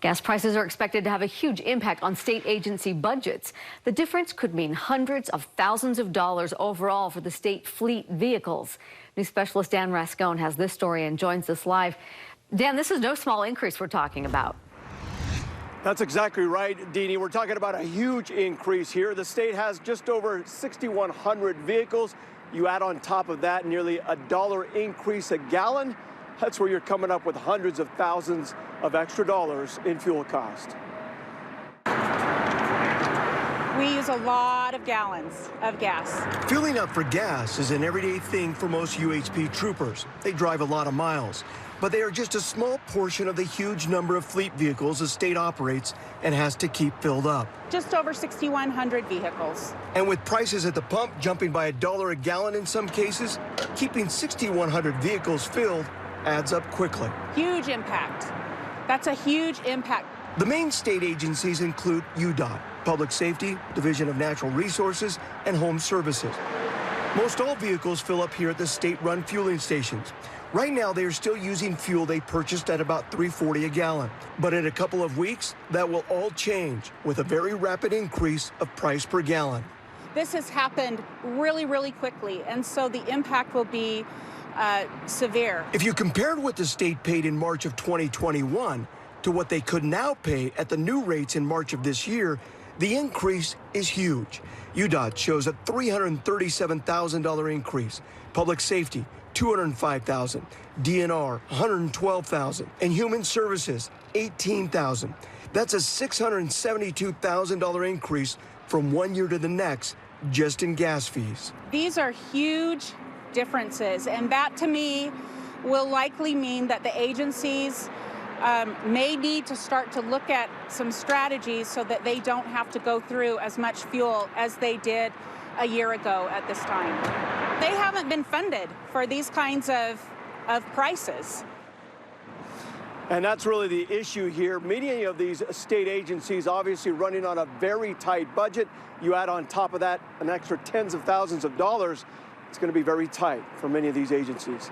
Gas prices are expected to have a huge impact on state agency budgets. The difference could mean hundreds of thousands of dollars overall for the state fleet vehicles. News specialist Dan Rascone has this story and joins us live. Dan, this is no small increase we're talking about. That's exactly right, Deanie. We're talking about a huge increase here. The state has just over 6,100 vehicles. You add on top of that nearly $1 increase a gallon. That's where you're coming up with hundreds of thousands of extra dollars in fuel cost. We use a lot of gallons of gas. Filling up for gas is an everyday thing for most UHP troopers. They drive a lot of miles, but they are just a small portion of the huge number of fleet vehicles the state operates and has to keep filled up. Just over 6,100 vehicles. And with prices at the pump jumping by $1 a gallon in some cases, keeping 6,100 vehicles filled adds up quickly. Huge impact. That's a huge impact. The main state agencies include UDOT, Public Safety, Division of Natural Resources, and Home Services. Most all vehicles fill up here at the state-run fueling stations. Right now, they are still using fuel they purchased at about $3.40 a gallon. But in a couple of weeks, that will all change with a very rapid increase of price per gallon. This has happened really, really quickly, and so the impact will be severe. If you compared what the state paid in March of 2021 to what they could now pay at the new rates in March of this year, the increase is huge. UDOT shows a $337,000 increase. Public Safety, $205,000. DNR, $112,000. And Human Services, $18,000. That's a $672,000 increase from one year to the next just in gas fees. These are huge differences, and that to me will likely mean that the agencies may need to start to look at some strategies so that they don't have to go through as much fuel as they did a year ago at this time. They haven't been funded for these kinds of prices. And that's really the issue here. Many of these state agencies obviously running on a very tight budget. You add on top of that an extra tens of thousands of dollars. It's going to be very tight for many of these agencies.